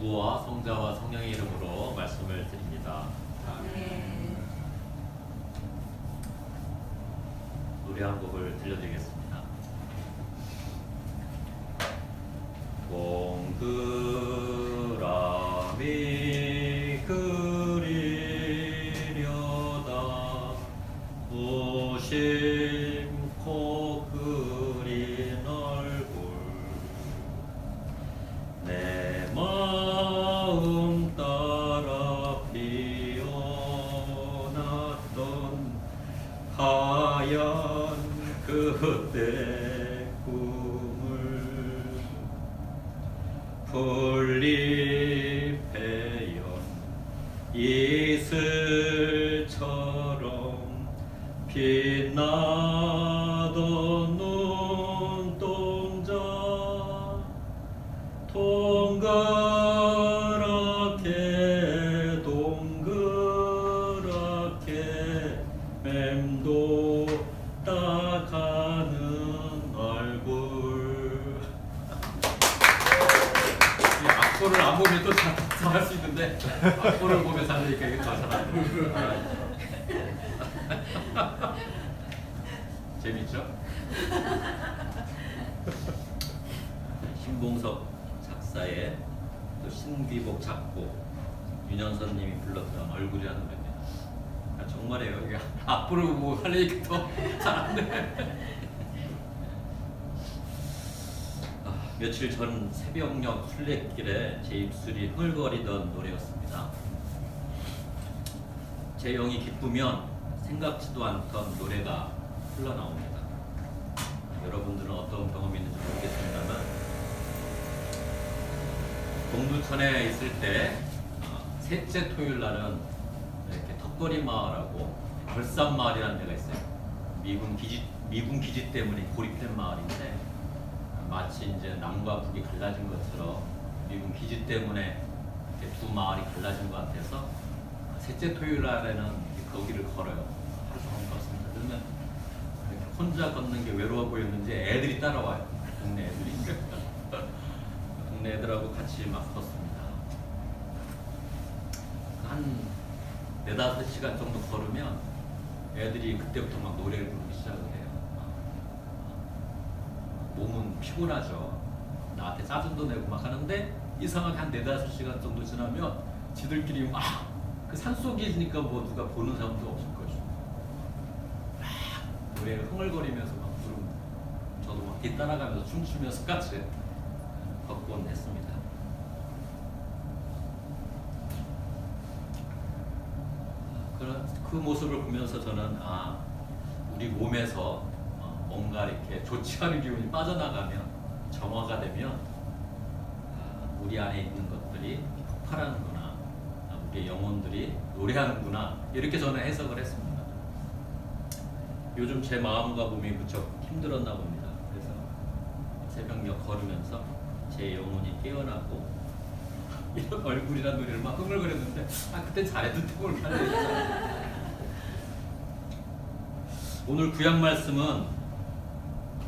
성부와 성자와 성령의 이름으로 말씀을 드립니다. 아멘. 노래 한 곡을 들려드리겠습니다. 동그라미 그리려다 무심코 그린 얼굴 내 마음 따라 피어났던 하얀 그때 꿈을 풀잎에 연 이슬처럼 빛나던 눈동자 동그랗게 동그랗게 맴돌아가는 얼굴. 이 악보를 안 보면 또 잘할 수 있는데 악보를 보면서 하니까 이게 더 잘하네요. 재밌죠? 신봉석 작사의 또 신귀복 작곡 윤영선님이 불렀던 얼굴이라는 노래입니다. 아, 정말이에요. 이게 악보를 보고 하려니까 더 잘하네. 며칠 전 새벽녘 순례길에 제 입술이 흥얼거리던 노래였습니다. 제 영이 기쁘면 생각지도 않던 노래가 흘러나옵니다. 여러분들은 어떤 경험이 있는지 모르겠습니다만 동두천에 있을 때 셋째 토요일 날은 이렇게 턱걸이 마을하고 벌산 마을이라는 데가 있어요. 미군 기지 때문에 고립된 마을인데 마치 이제 남과 북이 갈라진 것처럼 미군 기지 때문에 이렇게 두 마을이 갈라진 것 같아서 셋째 토요일 날에는 거기를 걸어요. 하루 종일 걷습니다. 그러면 혼자 걷는 게 외로워 보였는지 애들이 따라와요. 동네 애들이. 동네 애들하고 같이 막 걷습니다. 한 4-5시간 정도 걸으면 애들이 그때부터 막 노래를 부르기 시작을 해요. 몸은 피곤하죠. 나한테 짜증도 내고 막 하는데 이상하게 한 4-5시간 정도 지나면 지들끼리 막 그 산속에 있으니까 뭐 누가 보는 사람도 없을 거죠. 막 노래를 흥얼거리면서 막 부르고 저도 막 뒤따라가면서 춤추면서 같이 걷곤 했습니다. 그 모습을 보면서 저는 우리 몸에서 뭔가 이렇게 좋지 않은 기운이 빠져나가면 정화가 되면 우리 안에 있는 것들이 폭발하는구나, 우리의 영혼들이 노래하는구나, 이렇게 저는 해석을 했습니다. 요즘 제 마음과 몸이 무척 힘들었나 봅니다. 그래서 새벽녘 걸으면서 제 영혼이 깨어나고 이런 얼굴이란 노래를 막 흥얼거렸는데 그때 잘했는데 뭘 잘했잖아. 오늘 구약 말씀은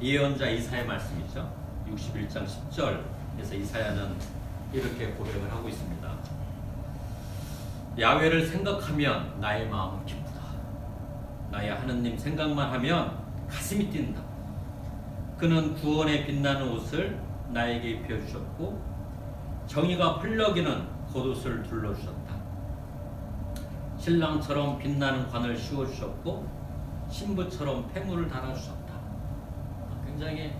예언자 이사야 말씀이죠. 61장 10절에서 이사야는 이렇게 고백을 하고 있습니다. 야훼를 생각하면 나의 마음은 기쁘다. 나의 하느님 생각만 하면 가슴이 뛴다. 그는 구원에 빛나는 옷을 나에게 입혀주셨고 정의가 펄럭이는 겉옷을 둘러주셨다. 신랑처럼 빛나는 관을 씌워주셨고 신부처럼 폐물을 달아주셨다. 굉장히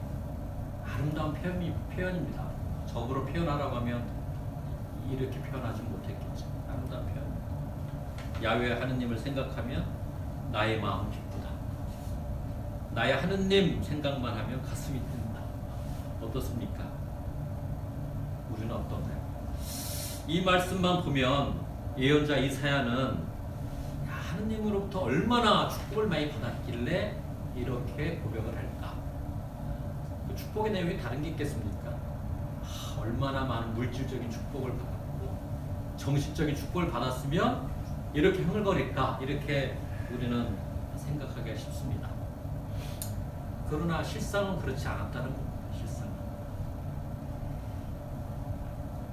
아름다운 표현입니다. 적으로 표현하라고 하면 이렇게 표현하지 못했겠죠. 아름다운 표현. 야훼 하느님을 생각하면 나의 마음 기쁘다. 나의 하느님 생각만 하면 가슴이 뛴다. 어떻습니까? 우리는 어떤가요? 이 말씀만 보면 예언자 이사야는 하느님으로부터 얼마나 축복을 많이 받았길래 이렇게 고백을 할까? 그 축복의 내용이 다른 게 있겠습니까? 얼마나 많은 물질적인 축복을 받았고 정신적인 축복을 받았으면 이렇게 흥얼거릴까? 이렇게 우리는 생각하기가 쉽습니다. 그러나 실상은 그렇지 않았다는 겁니다. 실상은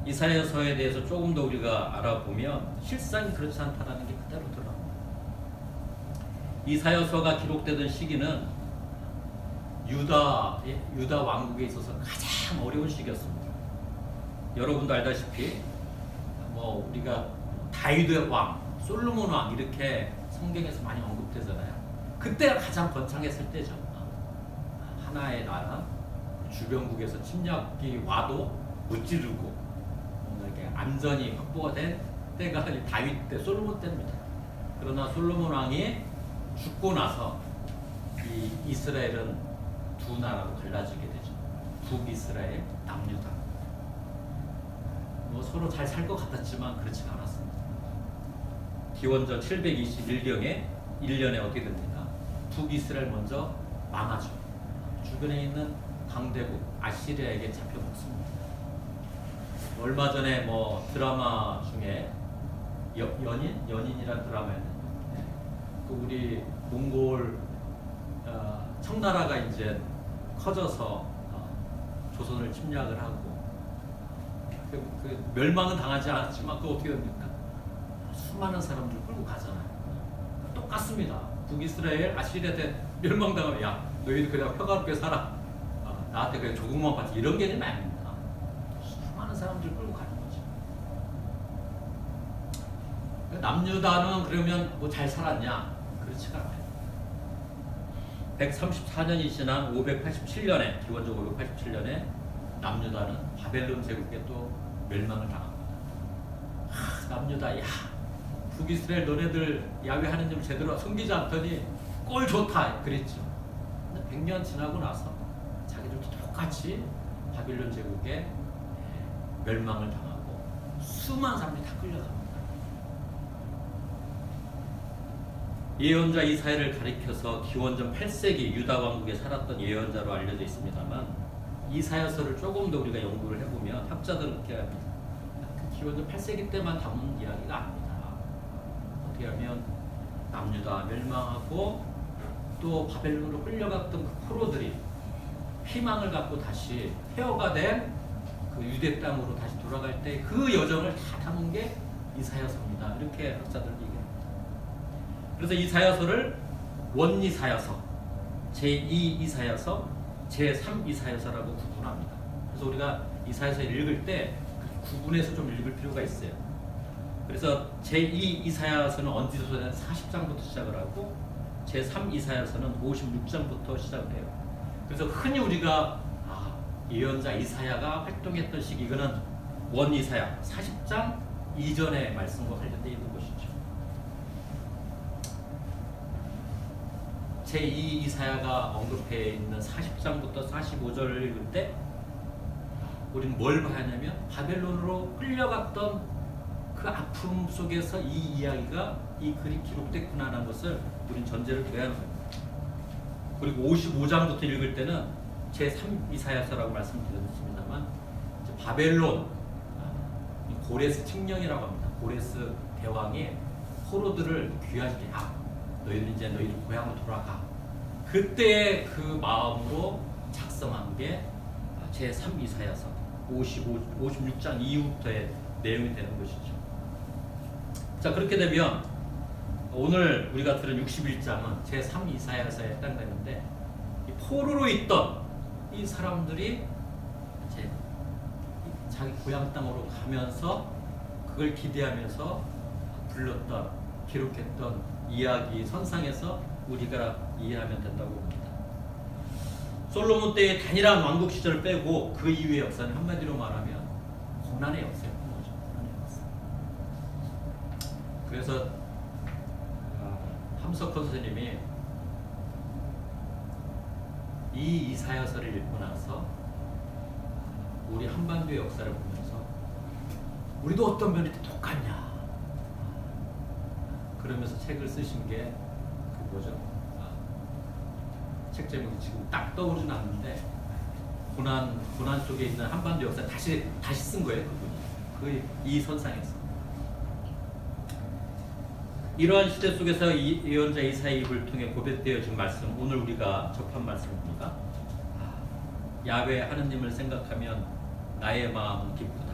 이사야서에 대해서 조금 더 우리가 알아보면 실상이 그렇지 않다는 게 그대로 드러납니다. 이사야서가 기록되던 시기는 유다 왕국에 있어서 가장 어려운 시기였습니다. 여러분도 알다시피 우리가 다윗의 왕, 솔로몬 왕 이렇게 성경에서 많이 언급되잖아요. 그때가 가장 번창했을 때죠. 하나의 나라 주변국에서 침략이 와도 무찌르고 이렇게 안전이 확보가 된 때가 다윗 때, 솔로몬 때입니다. 그러나 솔로몬 왕이 죽고 나서 이 이스라엘은 두 나라로 갈라지게 되죠. 북이스라엘, 남유다. 서로 잘 살 것 같았지만 그렇지가 않았습니다. 기원전 721경에 1년에 어떻게 됩니까? 북이스라엘 먼저 망하죠. 주변에 있는 강대국 아시리아에게 잡혀 먹습니다. 얼마 전에 드라마 중에 연인이라는 드라마였는데 우리 몽골 청나라가 이제 커져서 조선을 침략을 하고 멸망은 당하지 않았지만 그 어떻게 됩니까? 수많은 사람들 끌고 가잖아요. 똑같습니다. 북이스라엘 아시리아한테 멸망당하면 야 너희들 그냥 평화롭게 살아. 나한테 그냥 조국만 받지 이런 개념이 아닙니다. 수많은 사람들 끌고 가는 거죠. 남유다는 그러면 잘 살았냐? 그렇지가 않아요. 134년이 지난 587년에 기원적 587년에 남유다는 바벨론 제국에 또 멸망을 당합니다. 남유다 야 북이스라엘 너네들 야훼 하느님을 제대로 섬기지 않더니 꼴 좋다 그랬죠. 근데 100년 지나고 나서 자기들도 똑같이 바벨론 제국에 멸망을 당하고 수많은 사람들이 다 끌려갑니다. 예언자 이사야를 가리켜서 기원전 8세기 유다 왕국에 살았던 예언자로 알려져 있습니다만 이사야서를 조금 더 우리가 연구를 해보면 학자들은 그렇게 합니다. 기원전 8세기 때만 담은 이야기가 아닙니다. 어떻게 하면 남유다 멸망하고 또 바벨론으로 끌려갔던 그 포로들이 희망을 갖고 다시 폐허가 된 그 유대 땅으로 다시 돌아갈 때 그 여정을 다 담은 게 이사야서입니다. 이렇게 학자들은 얘기합니다. 그래서 이사야서를 원이사야서, 제2 이사야서, 제3 이사야서라고 구분합니다. 그래서 우리가 이사야서 읽을 때 구분해서 좀 읽을 필요가 있어요. 그래서 제2 이사야서는 언지서서는 40장부터 시작을 하고 제3 이사야서는 56장부터 시작을 해요. 그래서 흔히 우리가 예언자 이사야가 활동했던 시기 이거는 원 이사야 40장 이전의 말씀과 관련되어 있는 것이죠. 제2 이사야가 언급해 있는 40장부터 45절을 읽을 때 우리는 뭘 봐야 하냐면 바벨론으로 끌려갔던 그 아픔 속에서 이 이야기가 이 글이 기록됐구나라는 것을 우리는 전제를 둬야 하는 겁니다. 그리고 55장부터 읽을 때는 제3 이사야서라고 말씀드렸습니다만 바벨론 고레스 칙령이라고 합니다. 고레스 대왕이 포로들을 귀하시게 너희들 이제 너희들 고향으로 돌아가. 그때의 그 마음으로 작성한 게 제3 이사야서 56장 이후부터의 내용이 되는 것이죠. 자, 그렇게 되면 오늘 우리가 들은 61장은 제3 이사야서에 해당되는데 이 포로로 있던 이 사람들이 이제 자기 고향 땅으로 가면서 그걸 기대하면서 불렀던 기록했던 이야기 선상에서 우리가 이해하면 된다고 봅니다. 솔로몬 때의 단일한 왕국 시절을 빼고 그 이후의 역사는 한마디로 말하면 고난의 역사였던 거죠. 고난의 역사. 그래서 함석헌 선생님이 이 이사야서를 읽고 나서 우리 한반도의 역사를 보면서 우리도 어떤 면이 똑같냐 그러면서 책을 쓰신 게 그 뭐죠? 책 제목이 지금 딱 떠오르진 않는데 고난 속에 있는 한반도 역사 다시 쓴 거예요, 그분이. 이 선상에서. 이러한 시대 속에서 이 예언자 이사야의 입을 통해 고백되어진 말씀, 오늘 우리가 접한 말씀입니다. 야훼 하느님을 생각하면 나의 마음은 기쁘다.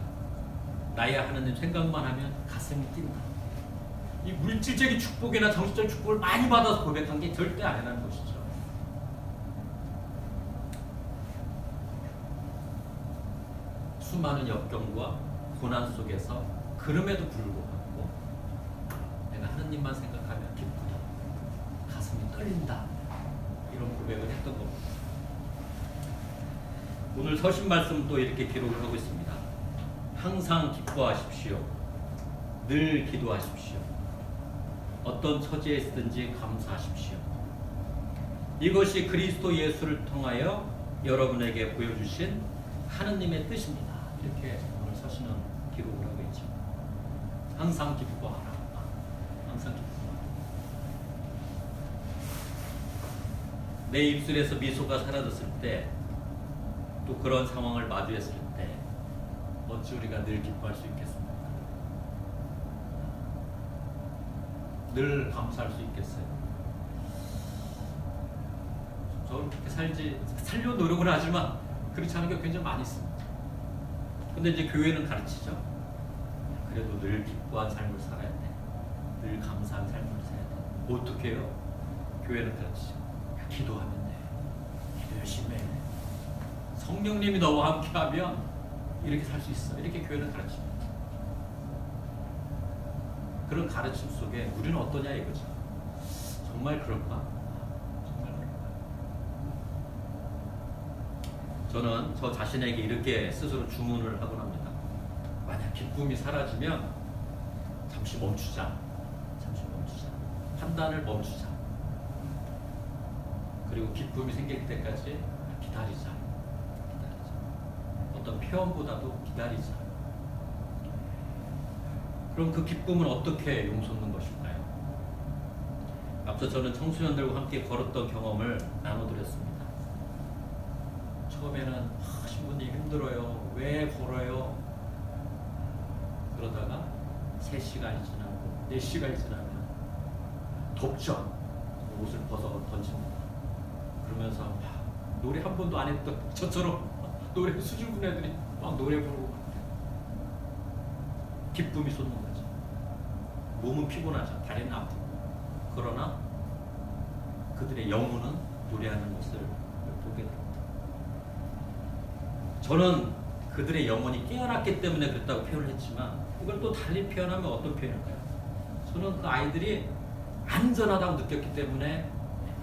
나의 하나님 생각만 하면 가슴이 뛴다. 이 물질적인 축복이나 정신적 축복을 많이 받아서 고백한 게 절대 아니라는 것이죠. 수많은 역경과 고난 속에서 그럼에도 불구하고 내가 하느님만 생각하면 기쁘다, 가슴이 떨린다, 이런 고백을 했던 겁니다. 오늘 서신 말씀도 이렇게 기록을 하고 있습니다. 항상 기뻐하십시오. 늘 기도하십시오. 어떤 처지에 있든지 감사하십시오. 이것이 그리스도 예수를 통하여 여러분에게 보여주신 하느님의 뜻입니다. 이렇게 오늘 서신은 기록을 하고 있죠. 항상 기뻐하라. 항상 기뻐하라. 내 입술에서 미소가 사라졌을 때, 또 그런 상황을 마주했을 때 어찌 우리가 늘 기뻐할 수 있겠습니까? 늘 감사할 수 있겠어요? 저는 그렇게 살려고 노력을 하지만 그렇지 않은 게 굉장히 많이 있습니다. 근데 이제 교회는 가르치죠. 그래도 늘 기뻐한 삶을 살아야 돼. 늘 감사한 삶을 살아야 돼. 어떻게 해요? 교회는 가르치죠. 기도하면 돼. 기도 열심히 해. 성령님이 너와 함께하면 이렇게 살 수 있어. 이렇게 교회는 가르칩니다. 그런 가르침 속에 우리는 어떠냐 이거죠. 정말 그럴까? 정말 그럴까? 저는 저 자신에게 이렇게 스스로 주문을 하곤 합니다. 만약 기쁨이 사라지면 잠시 멈추자. 잠시 멈추자. 판단을 멈추자. 그리고 기쁨이 생길 때까지 기다리자. 어떤 표현보다도 기다리자. 그럼 그 기쁨은 어떻게 용솟는 것일까요? 앞서 저는 청소년들과 함께 걸었던 경험을 나눠드렸습니다. 처음에는 신부님 힘들어요. 왜 걸어요? 그러다가 3시간이 지나고 4시간이 지나면 덥죠? 옷을 벗어 던집니다. 그러면서 노래 한 번도 안 했던 저처럼 노래 수줍은 애들이 막 노래 부르고 기쁨이 솟는 거죠. 몸은 피곤하죠. 다리는 아프고. 그러나 그들의 영혼은 노래하는 것을 보게 됩니다. 저는 그들의 영혼이 깨어났기 때문에 그랬다고 표현을 했지만 이걸 또 달리 표현하면 어떤 표현일까요? 저는 그 아이들이 안전하다고 느꼈기 때문에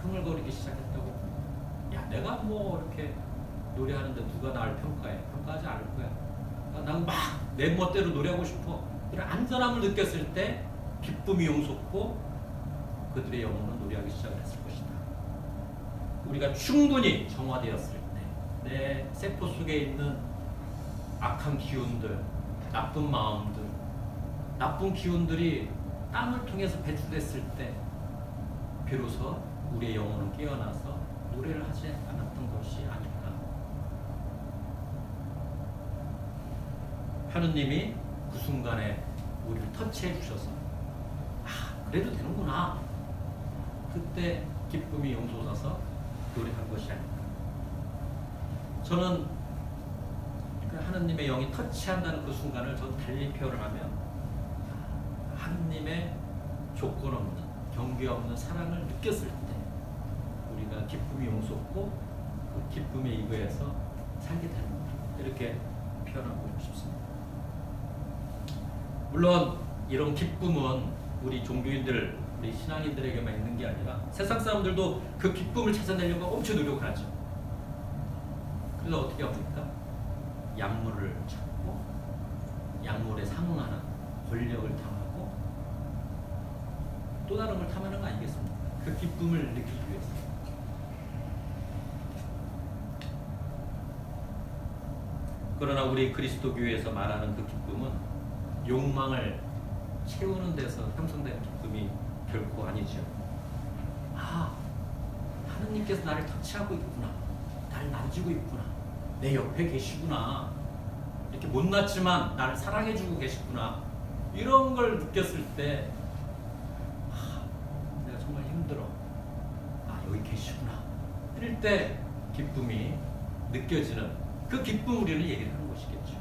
흥얼거리기 시작했다고. 야, 내가 뭐 이렇게 노래하는데 누가 나를 평가해? 평가하지 않을 거야. 난 막 내 멋대로 노래하고 싶어. 그런 안전함을 느꼈을 때 기쁨이 용솟고 그들의 영혼은 노래하기 시작했을 것이다. 우리가 충분히 정화되었을 때 내 세포 속에 있는 악한 기운들, 나쁜 마음들, 나쁜 기운들이 땀을 통해서 배출됐을 때 비로소 우리의 영혼은 깨어나서 노래를 하지 않았던 것이 아닐까. 하느님이 그 순간에 우리를 터치해 주셔서 그래도 되는구나. 그때 기쁨이 용솟아서 노래한 것이 아닐까. 저는 그 하느님의 영이 터치한다는 그 순간을 저는 달리 표현을 하면 하느님의 조건 없는, 경계 없는 사랑을 느꼈을 때 우리가 기쁨이 용솟고 그 기쁨에 입어서 살게 되는 것, 이렇게 표현하고 싶습니다. 물론 이런 기쁨은 우리 종교인들, 우리 신앙인들에게만 있는 게 아니라 세상 사람들도 그 기쁨을 찾아내려고 엄청 노력을 하죠. 그래서 어떻게 합니까? 약물을 찾고 약물에 상응하는 권력을 탐하고 또 다른 걸 탐하는 거 아니겠습니까? 그 기쁨을 느끼기 위해서. 그러나 우리 그리스도 교회에서 말하는 그 기쁨은 욕망을 채우는 데서 형성되는 기쁨이 결코 아니죠. 하느님께서 나를 터치하고 있구나. 나를 만지고 있구나. 내 옆에 계시구나. 이렇게 못났지만 나를 사랑해주고 계시구나. 이런 걸 느꼈을 때 내가 정말 힘들어. 여기 계시구나. 이럴 때 기쁨이 느껴지는 그 기쁨 우리는 얘기를 하는 것이겠죠.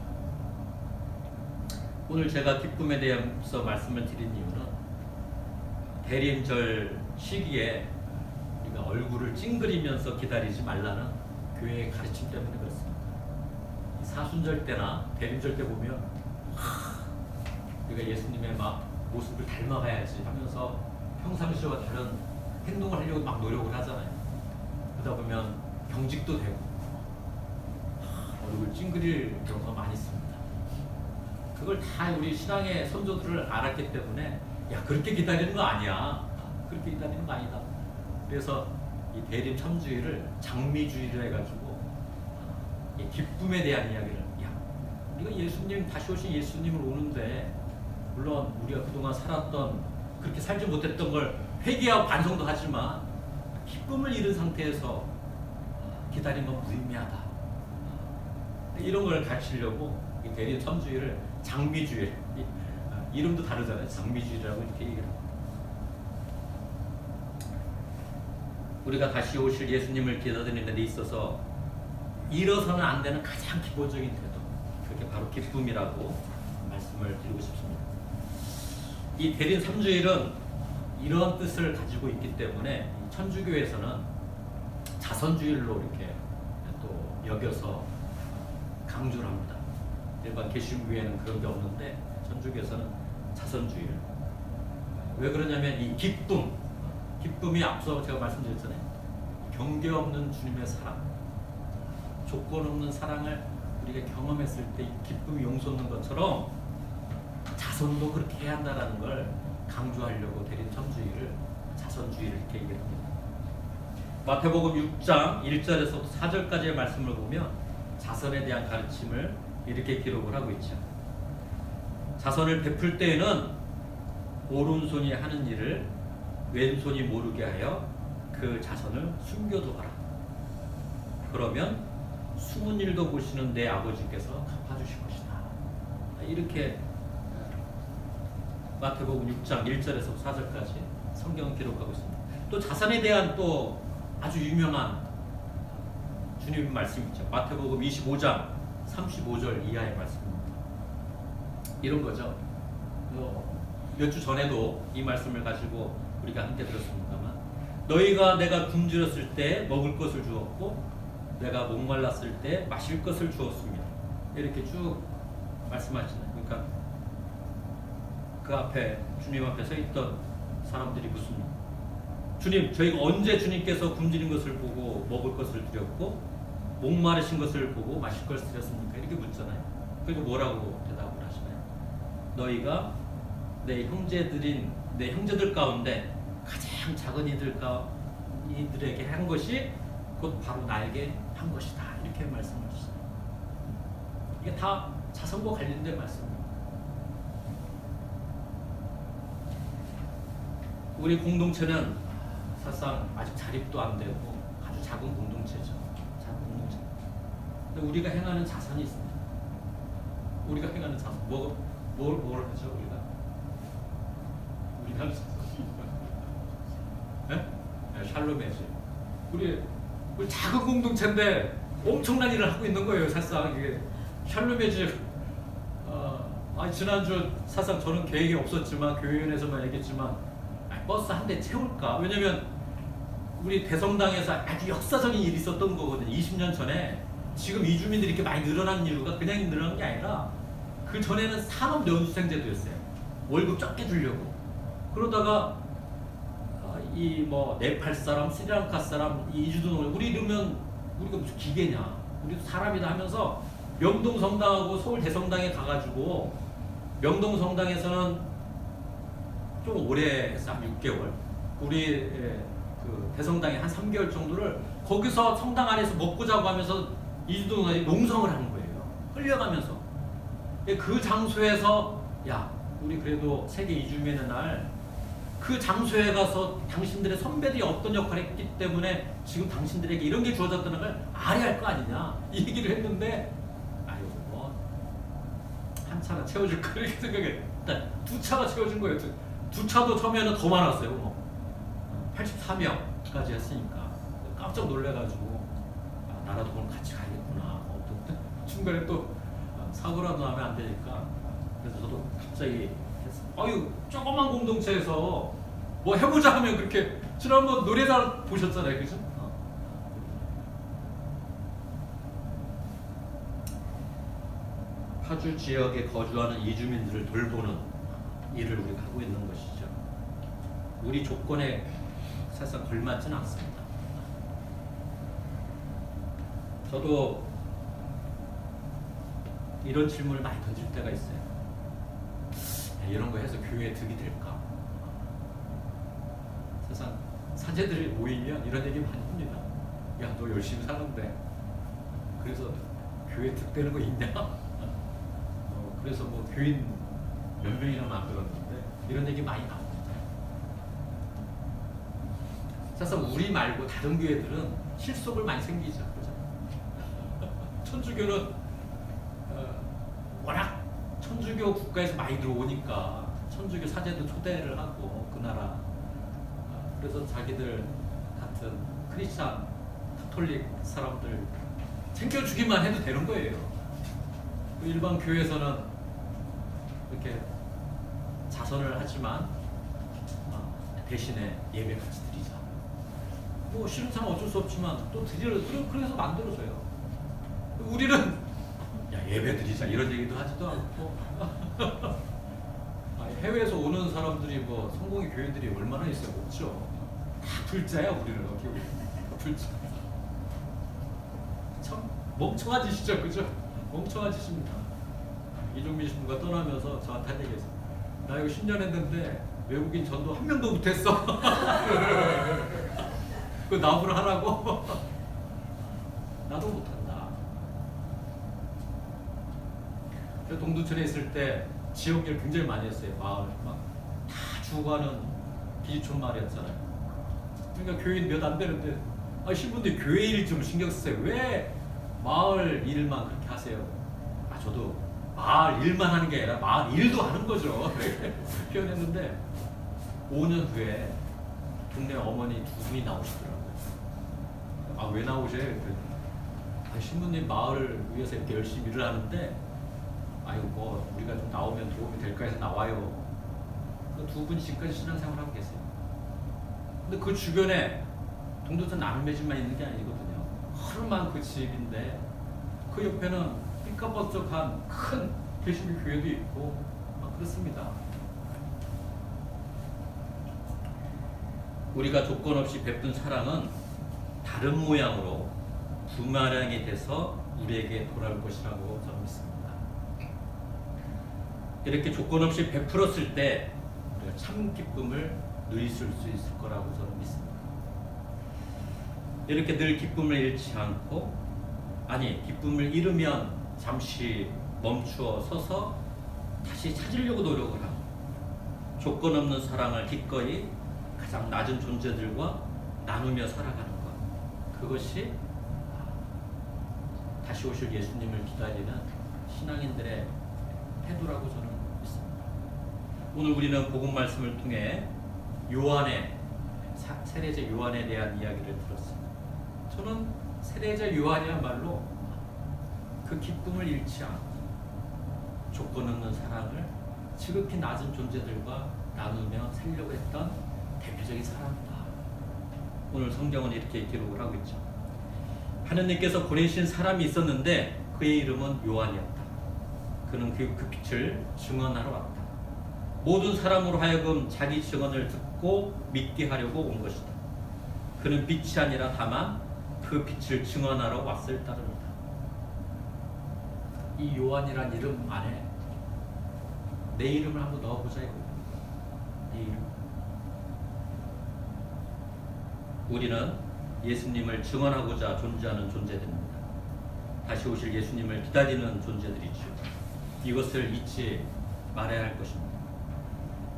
오늘 제가 기쁨에 대해서 말씀을 드린 이유는 대림절 시기에 우리가 얼굴을 찡그리면서 기다리지 말라는 교회의 가르침 때문에 그렇습니다. 사순절 때나 대림절 때 보면 우리가 예수님의 막 모습을 닮아가야지 하면서 평상시와 다른 행동을 하려고 막 노력을 하잖아요. 그러다 보면 경직도 되고 얼굴 찡그릴 경우가 많이 있습니다. 그걸 다 우리 신앙의 선조들을 알았기 때문에 야 그렇게 기다리는 거 아니야. 그렇게 기다리는 거 아니다. 그래서 이 대림 참주일을 장미주의로 해가지고 이 기쁨에 대한 이야기를 야 우리가 예수님 다시 오신 예수님을 오는데 물론 우리가 그동안 살았던 그렇게 살지 못했던 걸 회개하고 반성도 하지만 기쁨을 잃은 상태에서 기다린 건 무의미하다. 이런 걸 가르치려고 이 대림 참주일을 장미주일 이름도 다르잖아요. 장미주일이라고 이렇게 얘기를 합니다. 우리가 다시 오실 예수님을 기다리는 데 있어서 잃어서는 안 되는 가장 기본적인 태도 그게 바로 기쁨이라고 말씀을 드리고 싶습니다. 이 대림 3주일은 이런 뜻을 가지고 있기 때문에 천주교에서는 자선주일로 이렇게 또 여겨서 강조를 합니다. 일반 개신교에는 그런 게 없는데 천주교에서는 자선주일. 왜 그러냐면 이 기쁨이 앞서 제가 말씀드렸잖아요. 경계 없는 주님의 사랑, 조건 없는 사랑을 우리가 경험했을 때 기쁨이 용솟는 것처럼 자선도 그렇게 해야 한다는 걸 강조하려고 대림 참주일을 자선주의를 이렇게 얘기를 합니다. 마태복음 6장 1절에서 4절까지의 말씀을 보면 자선에 대한 가르침을 이렇게 기록을 하고 있죠. 자선을 베풀 때에는 오른손이 하는 일을 왼손이 모르게 하여 그 자선을 숨겨두어라. 그러면 숨은 일도 보시는 내 아버지께서 갚아주실 것이다. 이렇게 마태복음 6장 1절에서 4절까지 성경은 기록하고 있습니다. 또 자선에 대한 또 아주 유명한 주님 말씀 있죠. 마태복음 25장 35절 이하의 말씀입니다. 이런 거죠. 몇 주 전에도 이 말씀을 가지고 우리가 함께 들었습니다만 너희가 내가 굶주렸을 때 먹을 것을 주었고 내가 목말랐을 때 마실 것을 주었습니다. 이렇게 쭉 말씀하시나요. 그러니까 그 앞에 주님 앞에 서 있던 사람들이 무슨 주님 저희가 언제 주님께서 굶주린 것을 보고 먹을 것을 드렸고 목마르신 것을 보고 마실 것을 드렸습니까? 이렇게 묻잖아요. 그리고 뭐라고 대답을 하시나요? 너희가 내 형제들 가운데 가장 작은 이들에게 한 것이 곧 바로 나에게 한 것이다. 이렇게 말씀하셨어요. 이게 다 자선과 관련된 말씀입니다. 우리 공동체는 사실상 아직 자립도 안 되고 아주 작은 공동체죠. 작은 공동체. 근데 우리가 행하는 자선이 있습니다. 우리가 행하는 자선, 뭘 하죠? 우리가 하는 자선. 네? 샬롬의지. 우리 작은 공동체인데 엄청난 일을 하고 있는 거예요. 사실상 이게 샬롬의지. 지난주 사실상 저는 계획이 없었지만 교회원에서만 얘기했지만 버스 한 대 채울까? 왜냐면 우리 대성당에서 아주 역사적인 일이 있었던 거거든요. 20년 전에. 지금 이주민들이 이렇게 많이 늘어난 이유가 그냥 늘어난 게 아니라 그 전에는 산업연수생제도였어요. 월급 적게 주려고. 그러다가 이 뭐 네팔 사람, 스리랑카 사람, 이주도 우리 이러면 우리가 무슨 기계냐? 우리도 사람이다 하면서 명동 성당하고 서울 대성당에 가가지고 명동 성당에서는 좀 오래 했어. 한 6개월. 우리 그 대성당에 한 3개월 정도를 거기서 성당 안에서 먹고 자고 하면서 이주동이 농성을 하는 거예요. 흘려가면서. 그 장소에서 야 우리 그래도 세계 이주민의 날 그 장소에 가서 당신들의 선배들이 어떤 역할을 했기 때문에 지금 당신들에게 이런 게 주어졌다는 걸 알아야 할 거 아니냐 이 얘기를 했는데 아유 뭐 한 차가 채워줄 거 이렇게 생각해. 일단 두 차가 채워준 거예요. 두 차도 처음에는 더 많았어요. 뭐 84명까지 했으니까 깜짝 놀래가지고 나라도 그럼 같이 가야겠구나. 중간에 또 사고라도 나면 안 되니까 그래서 저도 갑자기 아유 조그만 공동체에서 뭐 해보자 하면 그렇게 지난번 노래잘 보셨잖아요, 그죠? 파주 지역에 거주하는 이주민들을 돌보는 일을 우리가 하고 있는 것이죠. 우리 조건에 사실상 걸맞지는 않습니다. 저도 이런 질문을 많이 던질 때가 있어요. 이런 거 해서 교회에 득이 될까? 세상 사제들이 모이면 이런 얘기 많이 합니다. 야, 너 열심히 사는데 그래서 교회 득되는 거 있냐? 그래서 뭐 교인 몇 명이나 만들었는데 이런 얘기 많이 나옵니다. 사실 우리 말고 다른 교회들은 실속을 많이 생기죠, 그죠? 천주교는 워낙 천주교 국가에서 많이 들어오니까 천주교 사제도 초대를 하고 그 나라 그래서 자기들 같은 크리스찬 카톨릭 사람들 챙겨주기만 해도 되는 거예요. 일반 교회에서는 이렇게 자선을 하지만 대신에 예배 같이 드리자. 뭐 싫은 사람 어쩔 수 없지만 또 그래서 만들어져요. 우리는 야 예배 드리자 이런 얘기도 하지도 않고 해외에서 오는 사람들이 뭐 성공의 교회들이 얼마나 있어요? 없죠. 다 불자야 우리는 어떻게 불자. 참 멍청한 짓이죠, 그죠? 멍청한 짓입니다. 이종민 신부가 떠나면서 저한테 한 얘기 했어요. 나 이거 10년 했는데 외국인 전도 한 명도 못했어. 그 나무를 하라고? 나도 못한다. 제가 동두천에 있을 때 지역일 굉장히 많이 했어요. 마을 막 다 죽어가는 기지촌 마을이었잖아요. 그러니까 교인 몇 안 되는데 신부님 교회 일 좀 신경 쓰세요. 왜 마을 일만 그렇게 하세요? 저도 마을 일만 하는 게 아니라 마을 일도 하는 거죠. 표현했는데 5년 후에 동네 어머니 2분이 나오시더라고요. 왜 나오셔요? 그랬더니 신부님 마을을 위해서 이렇게 열심히 일을 하는데 뭐 우리가 좀 나오면 도움이 될까 해서 나와요. 그 2분이 지금까지 신앙생활 하고 계세요. 근데 그 주변에 동두천 나눔의 집만 있는 게 아니거든요. 허름한 그 집인데 그 옆에는 삐까뻔쩍한 큰 개신교 교회도 있고 그렇습니다. 우리가 조건 없이 베푼 사랑은 다른 모양으로 부마량이 돼서 우리에게 돌아올 것이라고 저는 믿습니다. 이렇게 조건 없이 베풀었을 때 우리가 참 기쁨을 누리실 수 있을 거라고 저는 믿습니다. 이렇게 늘 기쁨을 잃지 않고 기쁨을 잃으면 잠시 멈추어 서서 다시 찾으려고 노력을 하고 조건 없는 사랑을 기꺼이 가장 낮은 존재들과 나누며 살아가는 것, 그것이 다시 오실 예수님을 기다리는 신앙인들의 태도라고 저는 믿습니다. 오늘 우리는 복음 말씀을 통해 요한의 세례자 요한에 대한 이야기를 들었습니다. 저는 세례자 요한이야말로 그 기쁨을 잃지 않고 조건 없는 사랑을 지극히 낮은 존재들과 나누며 살려고 했던 대표적인 사람이다. 오늘 성경은 이렇게 기록을 하고 있죠. 하느님께서 보내신 사람이 있었는데 그의 이름은 요한이었다. 그는 그 빛을 증언하러 왔다. 모든 사람으로 하여금 자기 증언을 듣고 믿게 하려고 온 것이다. 그는 빛이 아니라 다만 그 빛을 증언하러 왔을 따름이다. 이 요한이란 이름 안에 내 이름을 한번 넣어보자 이거예요. 내 이름. 우리는 예수님을 증언하고자 존재하는 존재들입니다. 다시 오실 예수님을 기다리는 존재들이죠. 이것을 잊지 말아야 할 것입니다.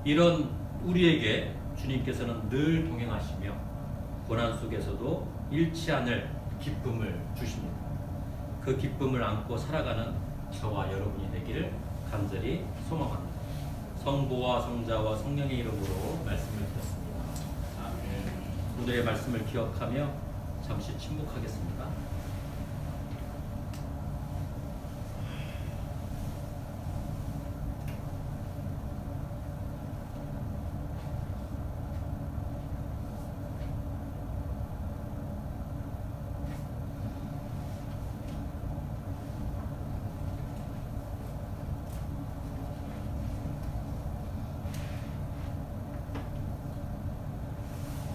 이런 우리에게 주님께서는 늘 동행하시며 고난 속에서도 잃지 않을 기쁨을 주십니다. 그 기쁨을 안고 살아가는 저와 여러분이 되기를 간절히 소망합니다. 성부와 성자와 성령의 이름으로 말씀을 드렸습니다. 오늘의 말씀을 기억하며 잠시 침묵하겠습니다.